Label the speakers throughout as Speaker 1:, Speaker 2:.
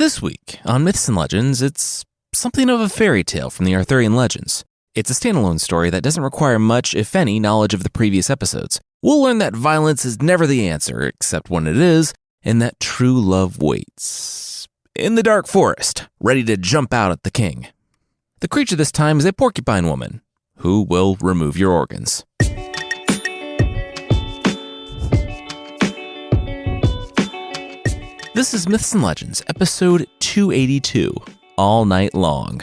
Speaker 1: This week on Myths and Legends, it's something of a fairy tale from the Arthurian legends. It's a standalone story that doesn't require much, if any, knowledge of the previous episodes. We'll learn that violence is never the answer, except when it is, and that true love waits. In the dark forest, ready to jump out at the king. The creature this time is a porcupine woman, who will remove your organs. This is Myths and Legends, episode 282, All Night Long.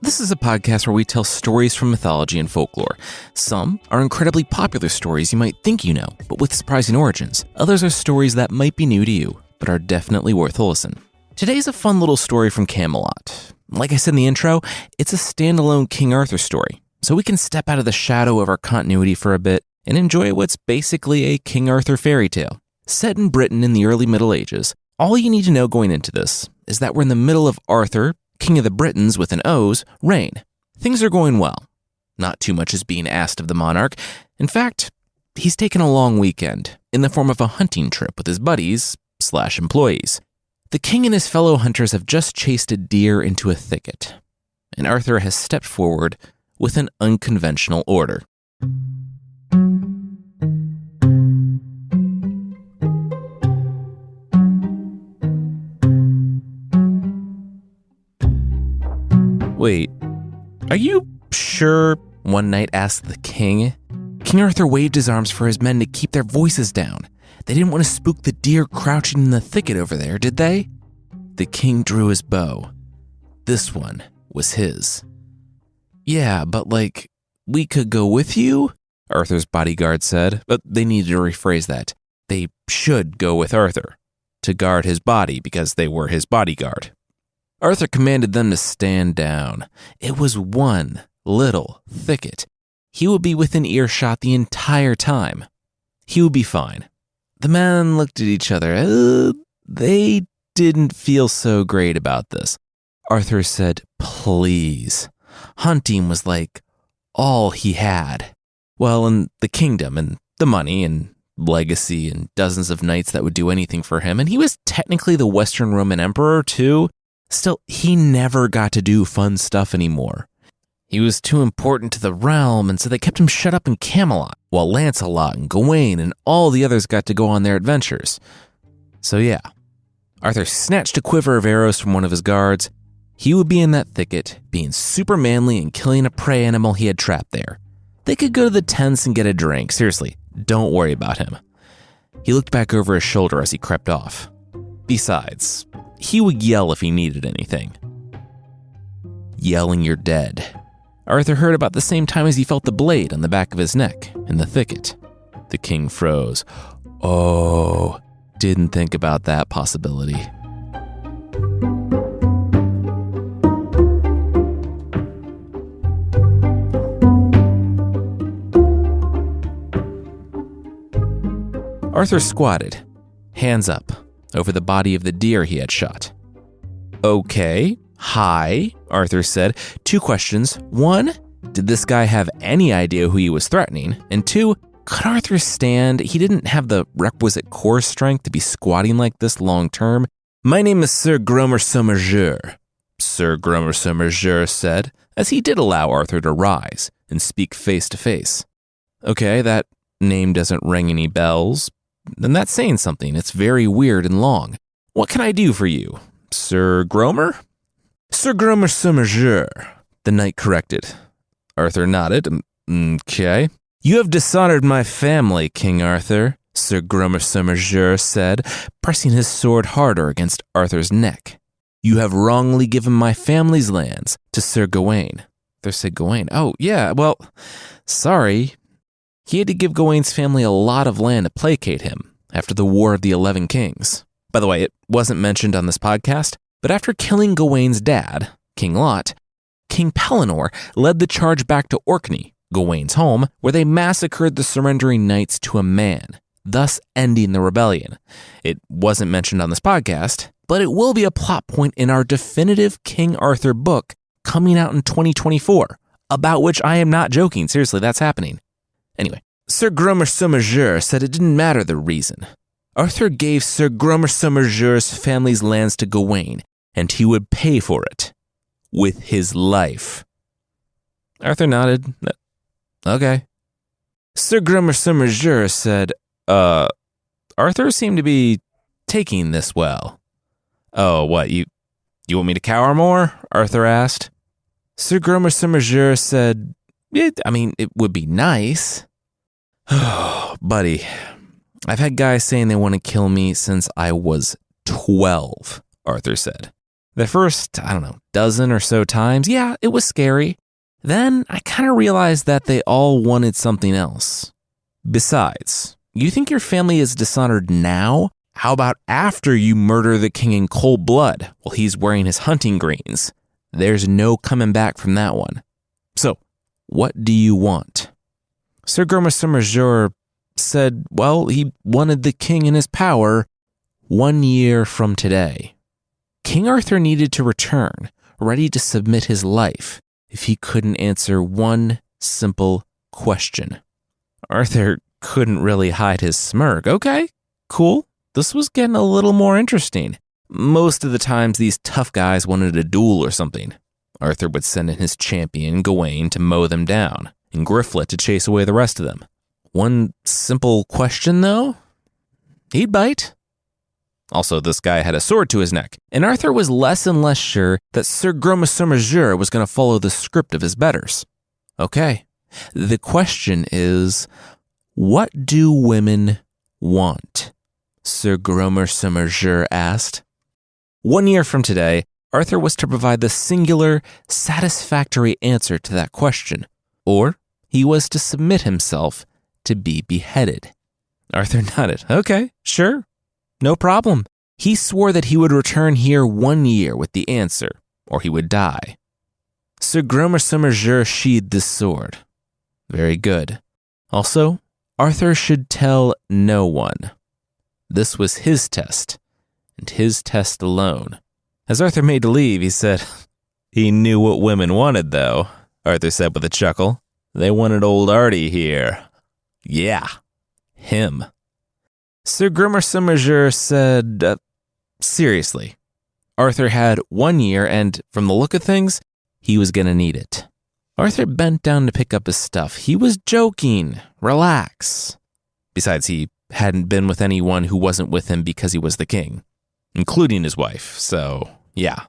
Speaker 1: This is a podcast where we tell stories from mythology and folklore. Some are incredibly popular stories you might think you know, but with surprising origins. Others are stories that might be new to you, but are definitely worth a listen. Today's a fun little story from Camelot. Like I said in the intro, it's a standalone King Arthur story, so we can step out of the shadow of our continuity for a bit and enjoy what's basically a King Arthur fairy tale. Set in Britain in the early Middle Ages, all you need to know going into this is that we're in the middle of Arthur, King of the Britons with an O's, reign. Things are going well. Not too much is being asked of the monarch. In fact, he's taken a long weekend in the form of a hunting trip with his buddies/employees. The king and his fellow hunters have just chased a deer into a thicket, and Arthur has stepped forward with an unconventional order. Wait, are you sure? One knight asked the king. King Arthur waved his arms for his men to keep their voices down. They didn't want to spook the deer crouching in the thicket over there, did they? The king drew his bow. This one was his. Yeah, but we could go with you? Arthur's bodyguard said, but they needed to rephrase that. They should go with Arthur to guard his body because they were his bodyguard. Arthur commanded them to stand down. It was one little thicket. He would be within earshot the entire time. He would be fine. The men looked at each other. They didn't feel so great about this. Arthur said, please. Hunting was like all he had. Well, and the kingdom and the money and legacy and dozens of knights that would do anything for him. And he was technically the Western Roman emperor too. Still, he never got to do fun stuff anymore. He was too important to the realm, and so they kept him shut up in Camelot, while Lancelot and Gawain and all the others got to go on their adventures. So yeah, Arthur snatched a quiver of arrows from one of his guards. He would be in that thicket, being super manly and killing a prey animal he had trapped there. They could go to the tents and get a drink. Seriously, don't worry about him. He looked back over his shoulder as he crept off. Besides, he would yell if he needed anything. Yelling you're dead. Arthur heard about the same time as he felt the blade on the back of his neck in the thicket. The king froze. Oh, didn't think about that possibility. Arthur squatted, hands up, over the body of the deer he had shot. Okay, hi, Arthur said. 2 questions. 1, did this guy have any idea who he was threatening? And 2, could Arthur stand? He didn't have the requisite core strength to be squatting like this long term. My name is Sir Gromer Sommerjeur, Sir Gromer Sommerjeur said, as he did allow Arthur to rise and speak face to face. Okay, that name doesn't ring any bells. Then that's saying something. It's very weird and long. What can I do for you, Sir Gromer? Sir Gromer Sommerjeur, the knight corrected. Arthur nodded. Okay. You have dishonored my family, King Arthur, Sir Gromer Sommerjeur said, pressing his sword harder against Arthur's neck. You have wrongly given my family's lands to Sir Gawain. Arthur said Gawain. Oh, yeah, well, sorry. He had to give Gawain's family a lot of land to placate him after the War of the 11 Kings. By the way, it wasn't mentioned on this podcast, but after killing Gawain's dad, King Lot, King Pellinore led the charge back to Orkney, Gawain's home, where they massacred the surrendering knights to a man, thus ending the rebellion. It wasn't mentioned on this podcast, but it will be a plot point in our definitive King Arthur book coming out in 2024, about which I am not joking. Seriously, that's happening. Anyway, Sir Gromer Somerjeur said it didn't matter the reason. Arthur gave Sir Gromer Somerjeur's family's lands to Gawain, and he would pay for it with his life. Arthur nodded. Okay. Sir Gromer Somerjeur said, Arthur seemed to be taking this well. Oh, what, you want me to cower more? Arthur asked. Sir Gromer Somerjeur said, it would be nice. Oh, buddy, I've had guys saying they want to kill me since I was 12, Arthur said. The first, dozen or so times, yeah, it was scary. Then I kind of realized that they all wanted something else. Besides, you think your family is dishonored now? How about after you murder the king in cold blood while he's wearing his hunting greens? There's no coming back from that one. So, what do you want? Sir Gromer Somerjeur said, well, he wanted the king in his power 1 year from today. King Arthur needed to return, ready to submit his life, if he couldn't answer one simple question. Arthur couldn't really hide his smirk. Okay, cool. This was getting a little more interesting. Most of the times these tough guys wanted a duel or something. Arthur would send in his champion, Gawain, to mow them down, and Griflet to chase away the rest of them. One simple question, though? He'd bite. Also, this guy had a sword to his neck, and Arthur was less and less sure that Sir Gromer Somerjeur was going to follow the script of his betters. Okay, the question is, what do women want? Sir Gromer Somerjeur asked. 1 year from today, Arthur was to provide the singular, satisfactory answer to that question, or he was to submit himself to be beheaded. Arthur nodded. Okay, sure. No problem. He swore that he would return here 1 year with the answer, or he would die. Sir Gromer Somerjeur sheathed his sword. Very good. Also, Arthur should tell no one. This was his test, and his test alone. As Arthur made to leave, he said, he knew what women wanted, though, Arthur said with a chuckle. They wanted old Artie here. Yeah, him. Sir Gromer Somerjeur said, seriously, Arthur had 1 year and, from the look of things, he was going to need it. Arthur bent down to pick up his stuff. He was joking. Relax. Besides, he hadn't been with anyone who wasn't with him because he was the king, including his wife, so, yeah.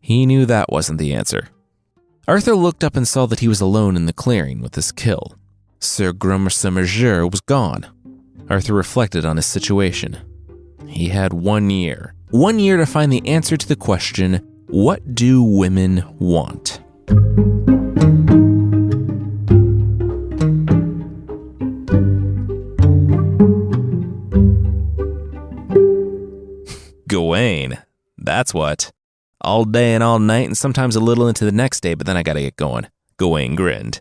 Speaker 1: He knew that wasn't the answer. Arthur looked up and saw that he was alone in the clearing with his kill. Sir Gromer Somerjeur was gone. Arthur reflected on his situation. He had 1 year. 1 year to find the answer to the question, what do women want? Gawain, that's what. All day and all night and sometimes a little into the next day, but then I gotta get going. Gawain grinned.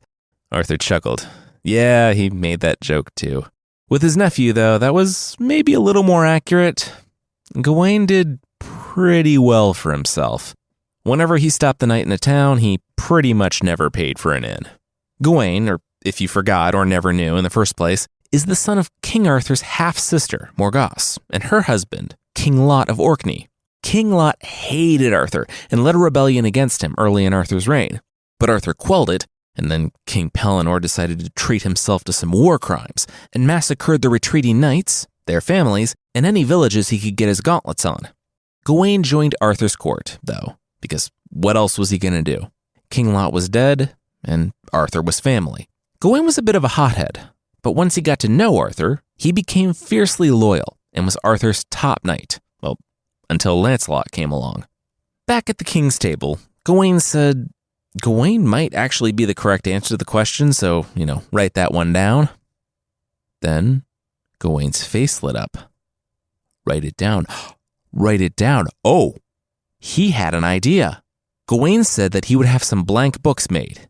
Speaker 1: Arthur chuckled. Yeah, he made that joke too. With his nephew, though, that was maybe a little more accurate. Gawain did pretty well for himself. Whenever he stopped the night in a town, he pretty much never paid for an inn. Gawain, or if you forgot or never knew in the first place, is the son of King Arthur's half-sister, Morgause, and her husband, King Lot of Orkney. King Lot hated Arthur and led a rebellion against him early in Arthur's reign. But Arthur quelled it, and then King Pellinore decided to treat himself to some war crimes and massacred the retreating knights, their families, and any villages he could get his gauntlets on. Gawain joined Arthur's court, though, because what else was he going to do? King Lot was dead, and Arthur was family. Gawain was a bit of a hothead, but once he got to know Arthur, he became fiercely loyal and was Arthur's top knight, well, until Lancelot came along. Back at the king's table, Gawain said, Gawain might actually be the correct answer to the question, so, write that one down. Then, Gawain's face lit up. Write it down. Write it down. Oh, he had an idea. Gawain said that he would have some blank books made.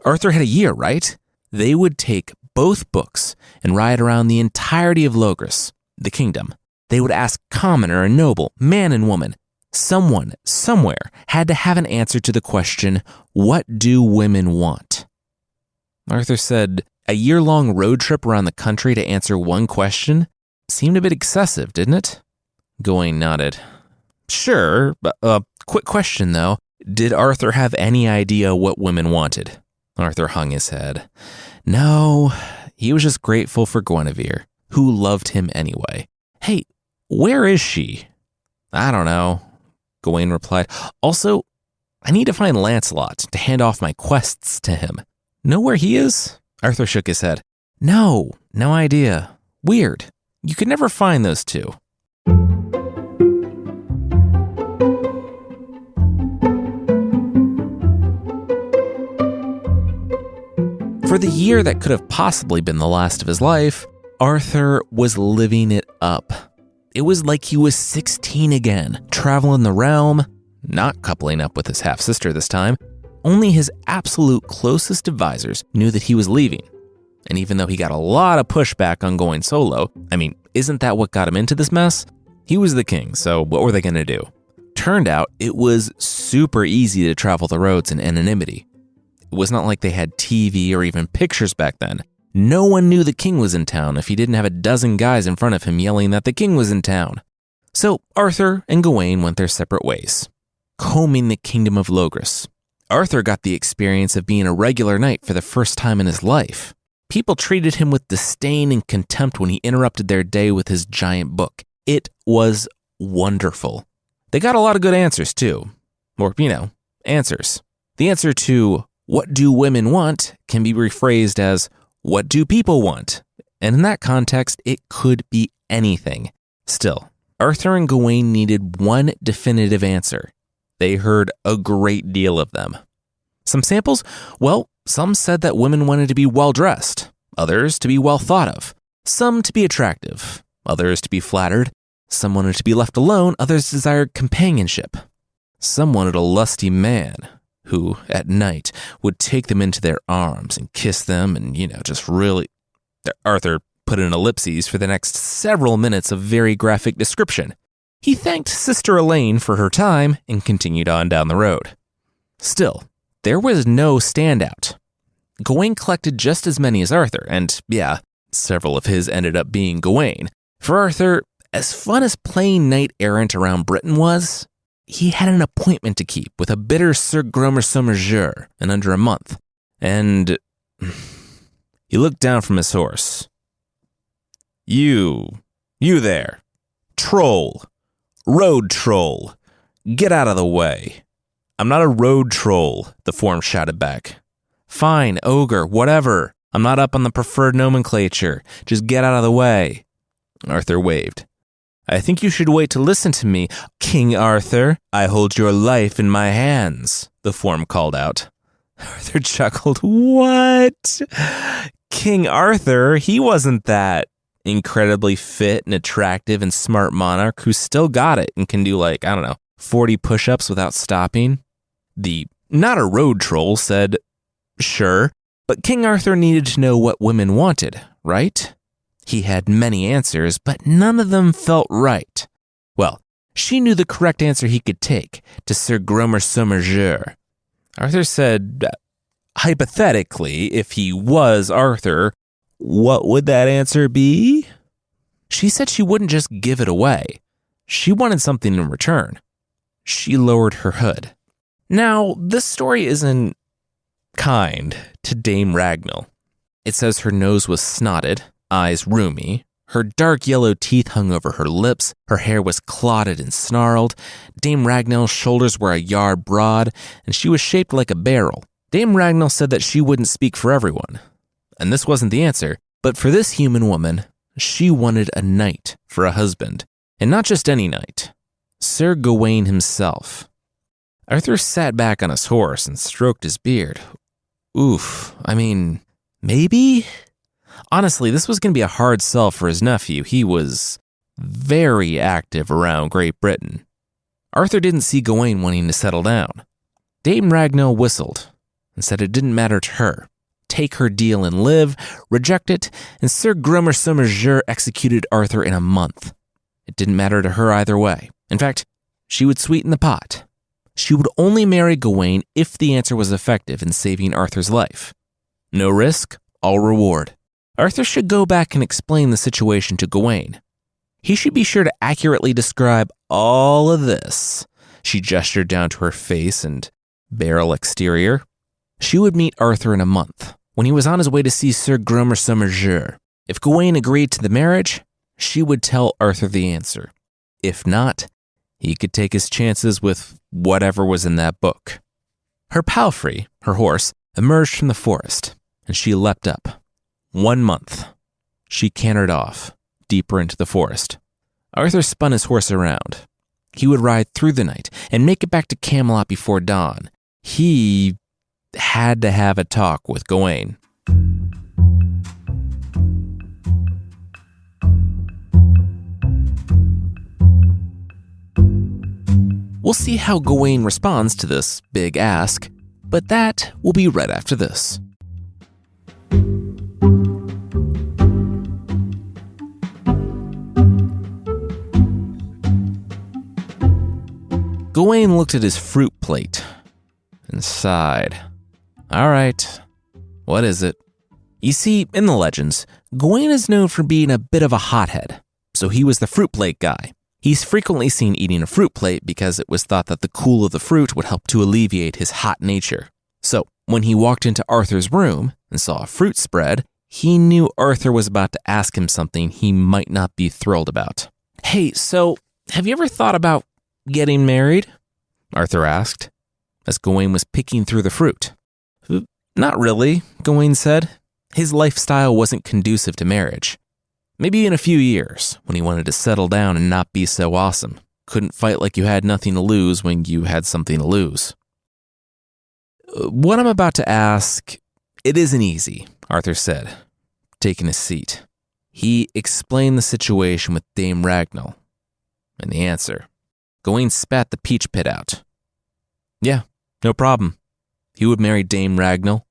Speaker 1: Arthur had a year, right? They would take both books and ride around the entirety of Logres, the kingdom. They would ask commoner and noble, man and woman. Someone, somewhere, had to have an answer to the question, what do women want? Arthur said, A year-long road trip around the country to answer one question seemed a bit excessive, didn't it? Gawain nodded. Sure, but quick question though. Did Arthur have any idea what women wanted? Arthur hung his head. No, he was just grateful for Guinevere, who loved him anyway. Hey, where is she? I don't know, Gawain replied. Also, I need to find Lancelot to hand off my quests to him. Know where he is? Arthur shook his head. No idea. Weird. You could never find those two. For the year that could have possibly been the last of his life, Arthur was living it up. It was like he was 16 again, traveling the realm, not coupling up with his half-sister this time. Only his absolute closest advisors knew that he was leaving. And even though he got a lot of pushback on going solo, isn't that what got him into this mess? He was the king, so what were they going to do? Turned out it was super easy to travel the roads in anonymity. It was not like they had TV or even pictures back then. No one knew the king was in town if he didn't have a dozen guys in front of him yelling that the king was in town. So Arthur and Gawain went their separate ways, combing the kingdom of Logres. Arthur got the experience of being a regular knight for the first time in his life. People treated him with disdain and contempt when he interrupted their day with his giant book. It was wonderful. They got a lot of good answers too. Or, answers. The answer to what do women want can be rephrased as what do people want? And in that context, it could be anything. Still, Arthur and Gawain needed one definitive answer. They heard a great deal of them. Some samples? Well, some said that women wanted to be well-dressed, others to be well thought of, some to be attractive, others to be flattered, some wanted to be left alone, others desired companionship. Some wanted a lusty man who, at night, would take them into their arms and kiss them and, just really... Arthur put in ellipses for the next several minutes of very graphic description. He thanked Sister Elaine for her time and continued on down the road. Still, there was no standout. Gawain collected just as many as Arthur, and several of his ended up being Gawain. For Arthur, as fun as playing knight-errant around Britain was, he had an appointment to keep with a bitter Sir Gromer Somerjeur in under a month. And he looked down from his horse. You there, troll. Road troll, get out of the way. I'm not a road troll, the form shouted back. Fine, ogre, whatever. I'm not up on the preferred nomenclature. Just get out of the way. Arthur waved. I think you should wait to listen to me, King Arthur. I hold your life in my hands, the form called out. Arthur chuckled. What? King Arthur? He wasn't that incredibly fit and attractive and smart monarch who still got it and can do 40 push-ups without stopping. The not a road troll said, sure, but King Arthur needed to know what women wanted, right? He had many answers, but none of them felt right. Well, she knew the correct answer he could take to Sir Gromer Somerjeur. Arthur said, hypothetically, if he was Arthur, what would that answer be? She said she wouldn't just give it away. She wanted something in return. She lowered her hood. Now, this story isn't kind to Dame Ragnall. It says her nose was snotted, eyes rheumy, her dark yellow teeth hung over her lips, her hair was clotted and snarled, Dame Ragnall's shoulders were a yard broad, and she was shaped like a barrel. Dame Ragnall said that she wouldn't speak for everyone. And this wasn't the answer, but for this human woman, she wanted a knight for a husband, and not just any knight, Sir Gawain himself. Arthur sat back on his horse and stroked his beard. Oof, maybe? Honestly, this was going to be a hard sell for his nephew. He was very active around Great Britain. Arthur didn't see Gawain wanting to settle down. Dame Ragnall whistled and said it didn't matter to her. Take her deal and live, reject it, and Sir Gromer Somerjeur executed Arthur in a month. It didn't matter to her either way. In fact, she would sweeten the pot. She would only marry Gawain if the answer was effective in saving Arthur's life. No risk, all reward. Arthur should go back and explain the situation to Gawain. He should be sure to accurately describe all of this. She gestured down to her face and barrel exterior. She would meet Arthur in a month, when he was on his way to see Sir Gromer Somerjeur. If Gawain agreed to the marriage, she would tell Arthur the answer. If not, he could take his chances with whatever was in that book. Her palfrey, her horse, emerged from the forest, and she leapt up. 1 month. She cantered off, deeper into the forest. Arthur spun his horse around. He would ride through the night and make it back to Camelot before dawn. He had to have a talk with Gawain. We'll see how Gawain responds to this big ask, but that will be right after this. Gawain looked at his fruit plate and sighed. All right, what is it? You see, in the legends, Gawain is known for being a bit of a hothead, so he was the fruit plate guy. He's frequently seen eating a fruit plate because it was thought that the cool of the fruit would help to alleviate his hot nature. So, when he walked into Arthur's room and saw a fruit spread, he knew Arthur was about to ask him something he might not be thrilled about. Hey, so, have you ever thought about getting married? Arthur asked, as Gawain was picking through the fruit. Not really, Gawain said. His lifestyle wasn't conducive to marriage. Maybe in a few years, when he wanted to settle down and not be so awesome. Couldn't fight like you had nothing to lose when you had something to lose. What I'm about to ask, it isn't easy, Arthur said, taking his seat. He explained the situation with Dame Ragnall. And the answer. Gawain spat the peach pit out. Yeah, no problem. He would marry Dame Ragnall.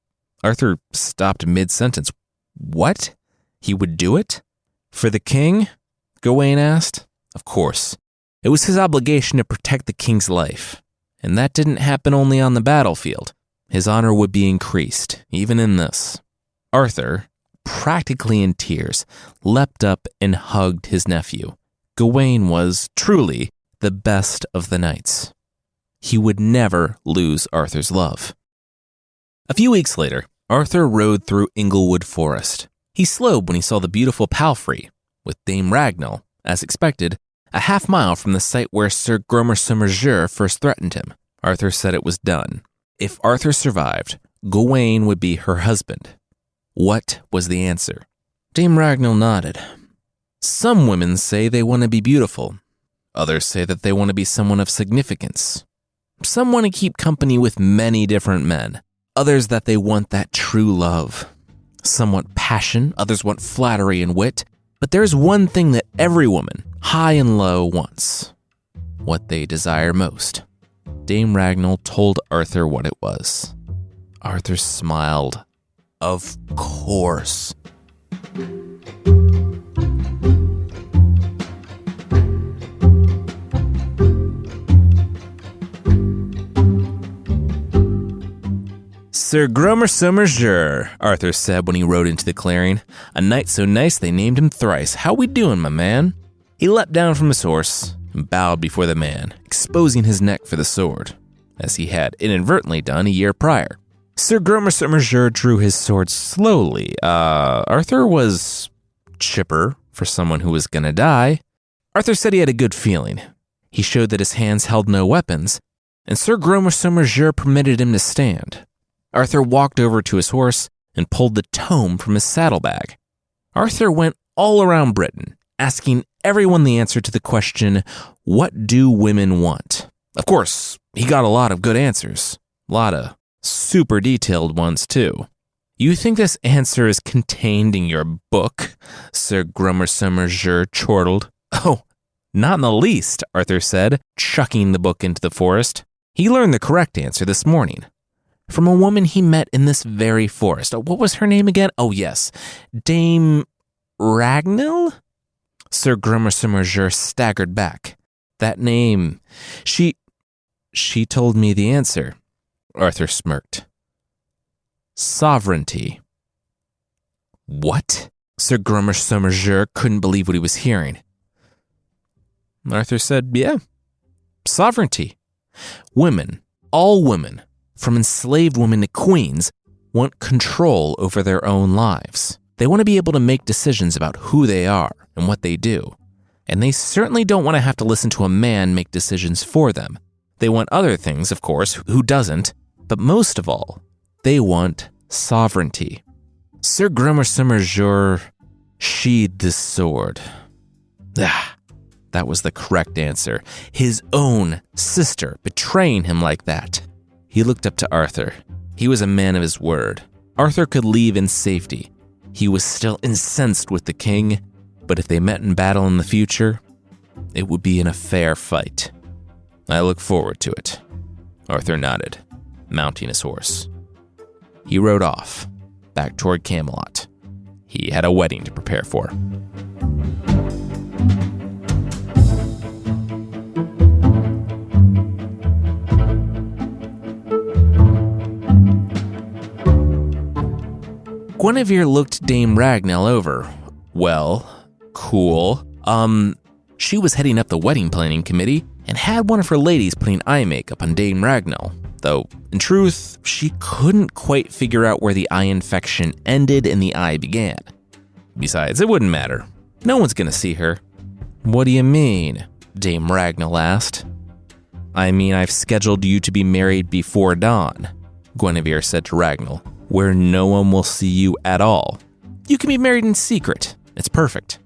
Speaker 1: Arthur stopped mid-sentence. What? He would do it? For the king? Gawain asked. Of course. It was his obligation to protect the king's life. And that didn't happen only on the battlefield. His honor would be increased, even in this. Arthur, practically in tears, leapt up and hugged his nephew. Gawain was, truly, the best of the knights. He would never lose Arthur's love. A few weeks later, Arthur rode through Inglewood Forest. He slowed when he saw the beautiful palfrey, with Dame Ragnall, as expected, a half-mile from the site where Sir Gromer Somerjeur first threatened him. Arthur said it was done. If Arthur survived, Gawain would be her husband. What was the answer? Dame Ragnall nodded. Some women say they want to be beautiful. Others say that they want to be someone of significance. Some want to keep company with many different men. Others that they want that true love. Some want passion, others want flattery and wit. But there's one thing that every woman, high and low, wants. What they desire most. Dame Ragnall told Arthur what it was. Arthur smiled. Of course. Sir Gromer Somerjeur, Arthur said when he rode into the clearing. A knight so nice they named him thrice. How we doing, my man? He leapt down from his horse and bowed before the man, exposing his neck for the sword, as he had inadvertently done a year prior. Sir Gromer Somerjeur drew his sword slowly. Arthur was chipper for someone who was gonna die. Arthur said he had a good feeling. He showed that his hands held no weapons, and Sir Gromer Somerjeur permitted him to stand. Arthur walked over to his horse and pulled the tome from his saddlebag. Arthur went all around Britain, asking everyone the answer to the question, what do women want? Of course, he got a lot of good answers. A lot of super detailed ones, too. You think this answer is contained in your book? Sir Gromer Somerjeur chortled. Oh, not in the least, Arthur said, chucking the book into the forest. He learned the correct answer this morning. From a woman he met in this very forest. What was her name again? Oh, yes. Dame Ragnall? Sir Gromer Somerjeur staggered back. That name. She told me the answer. Arthur smirked. Sovereignty. What? Sir Grummer Somerjeur couldn't believe what he was hearing. Arthur said, yeah, sovereignty. Women, all women, from enslaved women to queens, want control over their own lives. They want to be able to make decisions about who they are and what they do. And they certainly don't want to have to listen to a man make decisions for them. They want other things, of course, who doesn't? But most of all, they want sovereignty. Sir Grummer Somerjeur sheathed his sword. That was the correct answer. His own sister betraying him like that. He looked up to Arthur. He was a man of his word. Arthur could leave in safety. He was still incensed with the king, but if they met in battle in the future, it would be in a fair fight. I look forward to it. Arthur nodded, mounting his horse. He rode off, back toward Camelot. He had a wedding to prepare for. Guinevere looked Dame Ragnell over. Well, cool. She was heading up the wedding planning committee and had one of her ladies putting eye makeup on Dame Ragnell, though, in truth, she couldn't quite figure out where the eye infection ended and the eye began. Besides, it wouldn't matter. No one's gonna see her. What do you mean? Dame Ragnell asked. I mean, I've scheduled you to be married before dawn, Guinevere said to Ragnell, where no one will see you at all. You can be married in secret. It's perfect.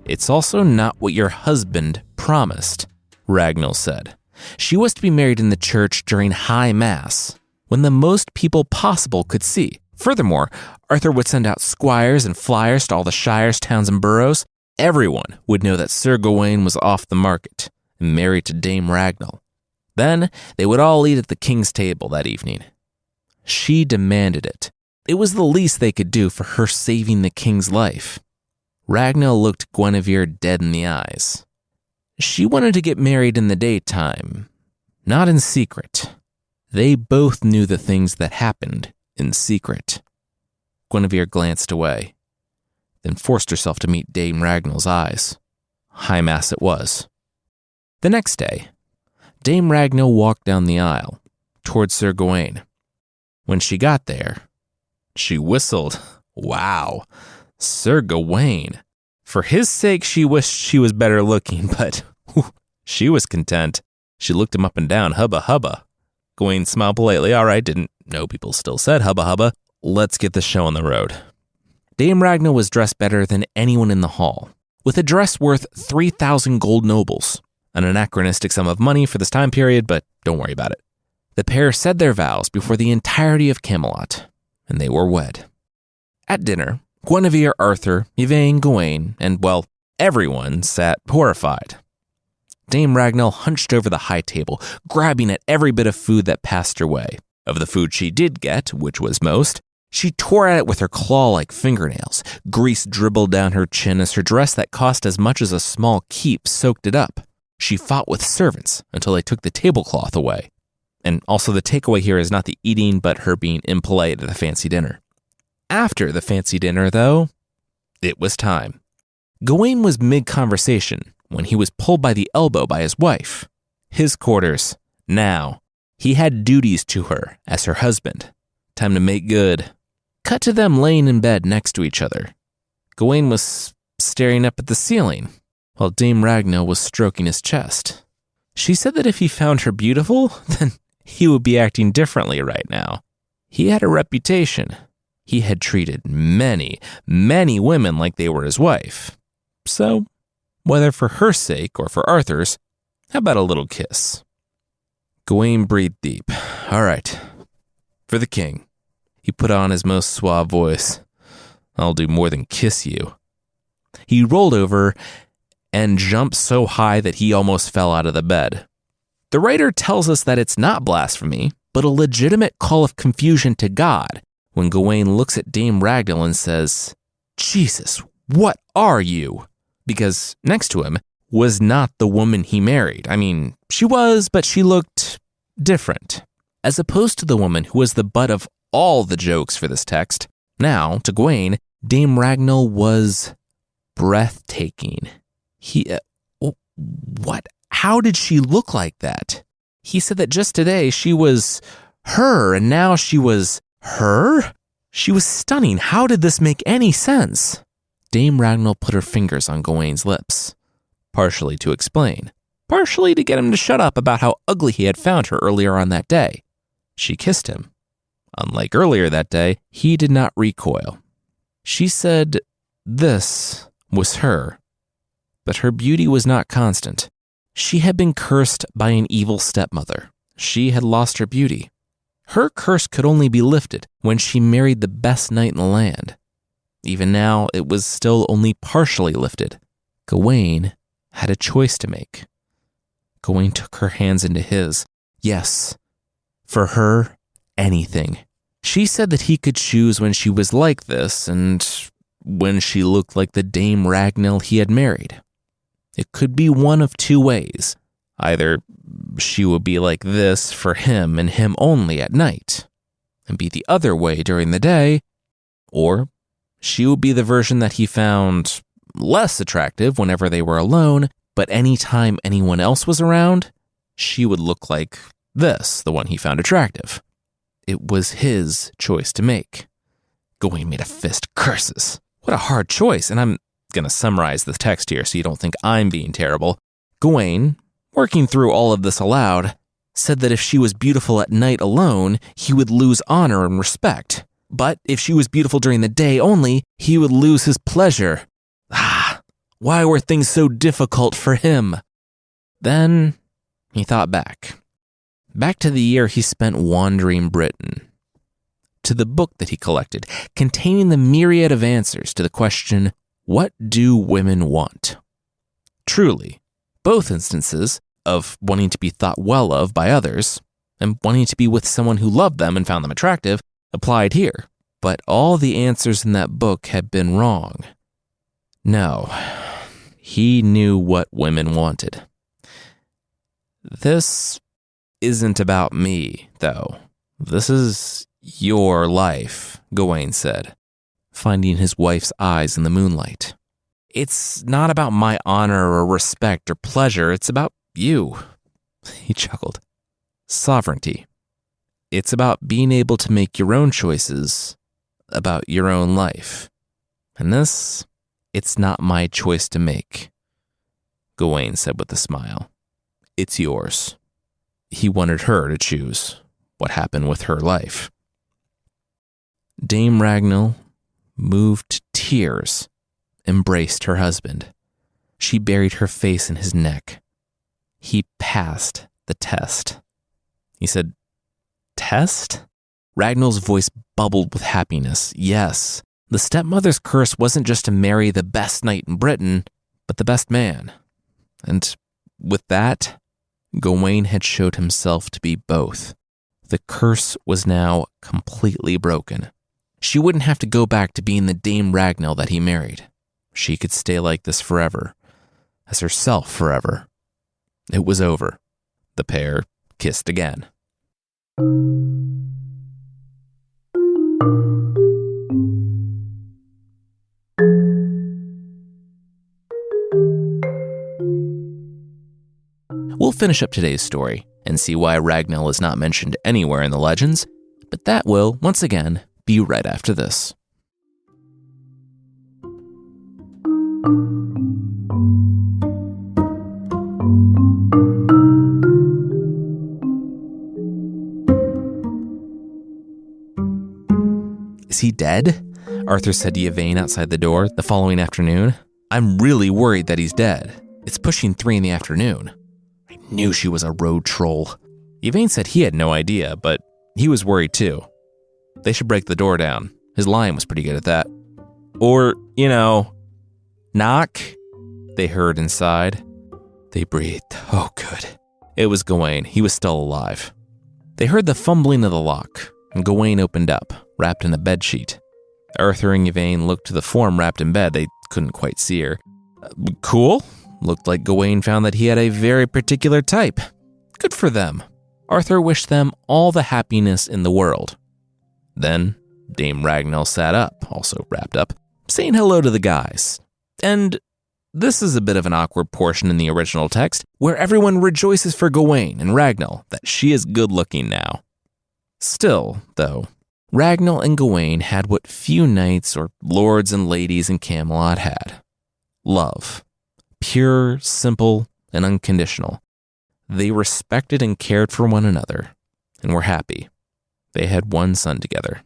Speaker 1: It's also not what your husband promised, Ragnell said. She was to be married in the church during High Mass, when the most people possible could see. Furthermore, Arthur would send out squires and flyers to all the shires, towns, and boroughs. Everyone would know that Sir Gawain was off the market and married to Dame Ragnell. Then they would all eat at the king's table that evening. She demanded it. It was the least they could do for her saving the king's life. Ragnell looked Guinevere dead in the eyes. She wanted to get married in the daytime, not in secret. They both knew the things that happened in secret. Guinevere glanced away, then forced herself to meet Dame Ragnell's eyes. High Mass it was. The next day, Dame Ragnell walked down the aisle, toward Sir Gawain. When she got there, she whistled. Wow, Sir Gawain. For his sake, she wished she was better looking, but she was content. She looked him up and down, hubba hubba. Gawain smiled politely. All right, didn't know people still said hubba hubba. Let's get the show on the road. Dame Ragnell was dressed better than anyone in the hall, with a dress worth 3,000 gold nobles, an anachronistic sum of money for this time period, but don't worry about it. The pair said their vows before the entirety of Camelot, and they were wed. At dinner, Guinevere, Arthur, Yvain, Gawain, and, well, everyone sat horrified. Dame Ragnell hunched over the high table, grabbing at every bit of food that passed her way. Of the food she did get, which was most, she tore at it with her claw-like fingernails. Grease dribbled down her chin as her dress that cost as much as a small keep soaked it up. She fought with servants until they took the tablecloth away. And also the takeaway here is not the eating, but her being impolite at the fancy dinner. After the fancy dinner, though, it was time. Gawain was mid-conversation when he was pulled by the elbow by his wife. His quarters. Now, he had duties to her as her husband. Time to make good. Cut to them laying in bed next to each other. Gawain was staring up at the ceiling, while Dame Ragnell was stroking his chest. She said that if he found her beautiful, then he would be acting differently right now. He had a reputation. He had treated many, many women like they were his wife. So, whether for her sake or for Arthur's, how about a little kiss? Gawain breathed deep. All right. For the king. He put on his most suave voice. I'll do more than kiss you. He rolled over and jumped so high that he almost fell out of the bed. The writer tells us that it's not blasphemy, but a legitimate call of confusion to God when Gawain looks at Dame Ragnell and says, Jesus, what are you? Because next to him was not the woman he married. I mean, she was, but she looked different. As opposed to the woman who was the butt of all the jokes for this text, now, to Gawain, Dame Ragnell was breathtaking. What? How did she look like that? He said that just today she was her, and now she was her? She was stunning. How did this make any sense? Dame Ragnell put her fingers on Gawain's lips, partially to explain, partially to get him to shut up about how ugly he had found her earlier on that day. She kissed him. Unlike earlier that day, he did not recoil. She said this was her, but her beauty was not constant. She had been cursed by an evil stepmother. She had lost her beauty. Her curse could only be lifted when she married the best knight in the land. Even now, it was still only partially lifted. Gawain had a choice to make. Gawain took her hands into his. Yes, for her, anything. She said that he could choose when she was like this and when she looked like the Dame Ragnell he had married. It could be one of two ways. Either she would be like this for him and him only at night, and be the other way during the day, or she would be the version that he found less attractive whenever they were alone, but anytime anyone else was around, she would look like this, the one he found attractive. It was his choice to make. Gawain made a fist. Curses. What a hard choice, and I'm going to summarize the text here so you don't think I'm being terrible. Gawain, working through all of this aloud, said that if she was beautiful at night alone, he would lose honor and respect. But if she was beautiful during the day only, he would lose his pleasure. Why were things so difficult for him? Then he thought back to the year he spent wandering Britain, to the book that he collected, containing the myriad of answers to the question, what do women want? Truly, both instances of wanting to be thought well of by others and wanting to be with someone who loved them and found them attractive applied here. But all the answers in that book had been wrong. No, he knew what women wanted. This isn't about me, though. This is your life, Gawain said, finding his wife's eyes in the moonlight. It's not about my honor or respect or pleasure. It's about you. He chuckled. Sovereignty. It's about being able to make your own choices about your own life. And this, it's not my choice to make, Gawain said with a smile. It's yours. He wanted her to choose what happened with her life. Dame Ragnell, moved to tears, embraced her husband. She buried her face in his neck. He passed the test. He said, Test? Ragnell's voice bubbled with happiness. Yes, the stepmother's curse wasn't just to marry the best knight in Britain, but the best man. And with that, Gawain had showed himself to be both. The curse was now completely broken. She wouldn't have to go back to being the Dame Ragnell that he married. She could stay like this forever, as herself forever. It was over. The pair kissed again. We'll finish up today's story and see why Ragnell is not mentioned anywhere in the legends, but that will, once again, be right after this. Is he dead? Arthur said to Yvain outside the door the following afternoon. I'm really worried that he's dead. It's pushing 3 in the afternoon. I knew she was a road troll. Yvain said he had no idea, but he was worried too. They should break the door down. His lion was pretty good at that. Or, knock, they heard inside. They breathed. Oh, good. It was Gawain. He was still alive. They heard the fumbling of the lock, and Gawain opened up, wrapped in a bedsheet. Arthur and Yvain looked to the form wrapped in bed. They couldn't quite see her. Cool. Looked like Gawain found that he had a very particular type. Good for them. Arthur wished them all the happiness in the world. Then Dame Ragnell sat up, also wrapped up. saying hello to the guys. And this is a bit of an awkward portion in the original text, where everyone rejoices for Gawain and Ragnall that she is good looking now. Still, though, Ragnall and Gawain had what few knights or lords and ladies in Camelot had. Love. Pure, simple, and unconditional. They respected and cared for one another, and were happy. They had one son together,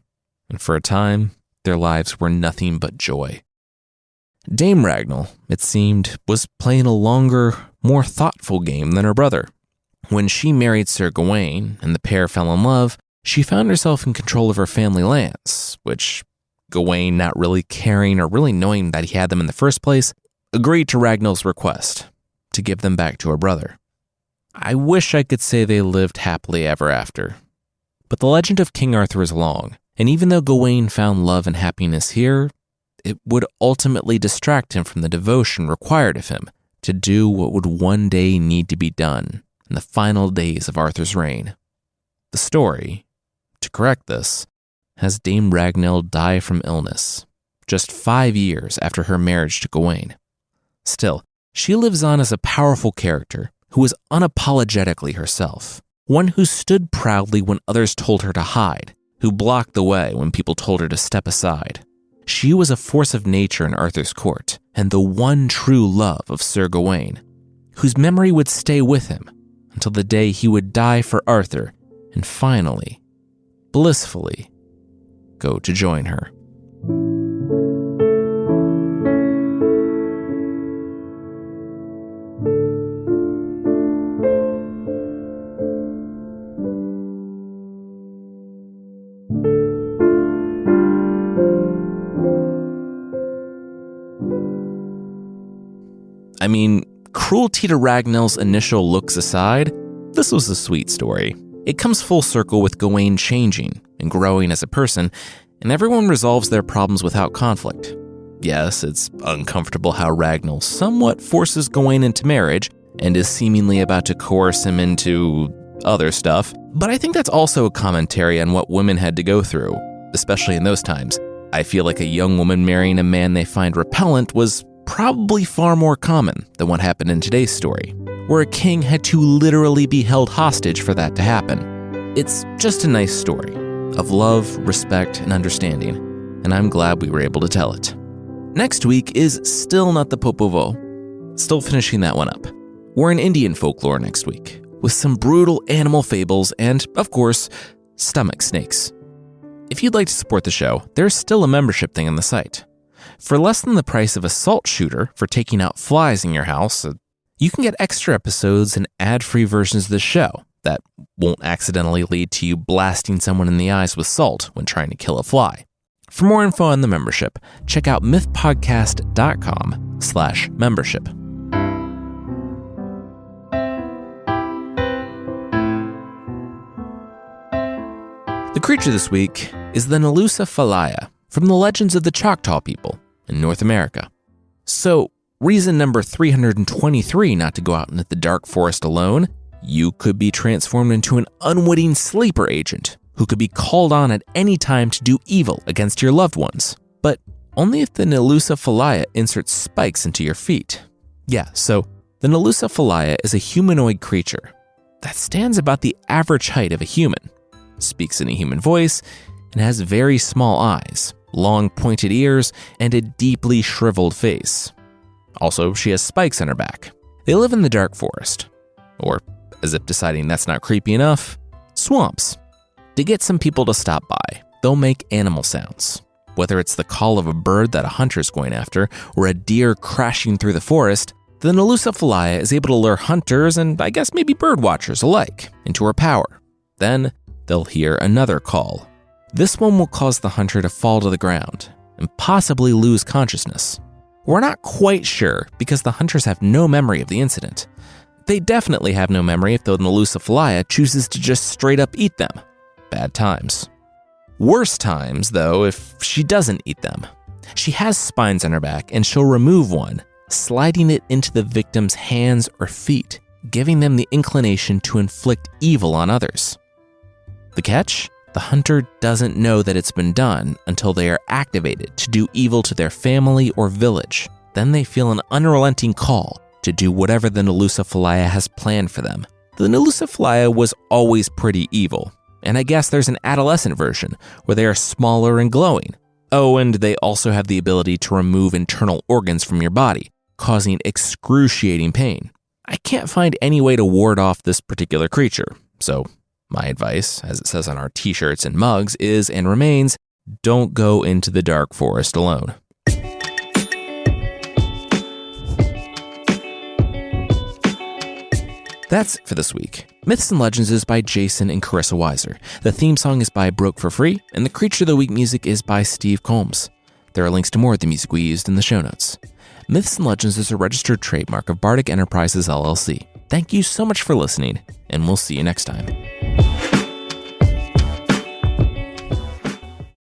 Speaker 1: and for a time, their lives were nothing but joy. Dame Ragnall, it seemed, was playing a longer, more thoughtful game than her brother. When she married Sir Gawain, and the pair fell in love, she found herself in control of her family lands, which Gawain, not really caring or really knowing that he had them in the first place, agreed to Ragnall's request to give them back to her brother. I wish I could say they lived happily ever after. But the legend of King Arthur is long, and even though Gawain found love and happiness here, it would ultimately distract him from the devotion required of him to do what would one day need to be done in the final days of Arthur's reign. The story, to correct this, has Dame Ragnall die from illness, just 5 years after her marriage to Gawain. Still, she lives on as a powerful character who was unapologetically herself, one who stood proudly when others told her to hide, who blocked the way when people told her to step aside. She was a force of nature in Arthur's court, and the one true love of Sir Gawain, whose memory would stay with him until the day he would die for Arthur and finally, blissfully, go to join her. I mean, cruelty to Ragnall's initial looks aside, this was a sweet story. It comes full circle with Gawain changing and growing as a person, and everyone resolves their problems without conflict. Yes, it's uncomfortable how Ragnall somewhat forces Gawain into marriage and is seemingly about to coerce him into other stuff, but I think that's also a commentary on what women had to go through, especially in those times. I feel like a young woman marrying a man they find repellent was probably far more common than what happened in today's story, where a king had to literally be held hostage for that to happen. It's just a nice story of love, respect, and understanding, and I'm glad we were able to tell it. Next week is still not the Popovo. Still finishing that one up. We're in Indian folklore next week, with some brutal animal fables and, of course, stomach snakes. If you'd like to support the show, there's still a membership thing on the site. For less than the price of a salt shooter for taking out flies in your house, you can get extra episodes and ad-free versions of the show that won't accidentally lead to you blasting someone in the eyes with salt when trying to kill a fly. For more info on the membership, check out mythpodcast.com/membership. The creature this week is the Nalusa Falaya from the legends of the Choctaw people in North America. So, reason number 323 not to go out into the dark forest alone, you could be transformed into an unwitting sleeper agent who could be called on at any time to do evil against your loved ones, but only if the Nalusa Falaya inserts spikes into your feet. Yeah, so the Nalusa Falaya is a humanoid creature that stands about the average height of a human, speaks in a human voice, and has very small eyes, long pointed ears, and a deeply shriveled face. Also, she has spikes on her back. They live in the dark forest, or, as if deciding that's not creepy enough, swamps. To get some people to stop by, they'll make animal sounds. Whether it's the call of a bird that a hunter's going after, or a deer crashing through the forest, the Nalusa Falaya is able to lure hunters and I guess maybe bird watchers alike into her power. Then they'll hear another call. This one will cause the hunter to fall to the ground and possibly lose consciousness. We're not quite sure because the hunters have no memory of the incident. They definitely have no memory if the Nalusa Falaya chooses to just straight up eat them. Bad times. Worse times, though, if she doesn't eat them. She has spines on her back and she'll remove one, sliding it into the victim's hands or feet, giving them the inclination to inflict evil on others. The catch? The hunter doesn't know that it's been done until they are activated to do evil to their family or village. Then they feel an unrelenting call to do whatever the Nalusa Falaya has planned for them. The Nalusa Falaya was always pretty evil, and I guess there's an adolescent version where they are smaller and glowing. Oh, and they also have the ability to remove internal organs from your body, causing excruciating pain. I can't find any way to ward off this particular creature, so my advice, as it says on our t-shirts and mugs, is and remains, don't go into the dark forest alone. That's it for this week. Myths and Legends is by Jason and Carissa Weiser. The theme song is by Broke for Free, and the Creature of the Week music is by Steve Combs. There are links to more of the music we used in the show notes. Myths and Legends is a registered trademark of Bardic Enterprises, LLC. Thank you so much for listening, and we'll see you next time.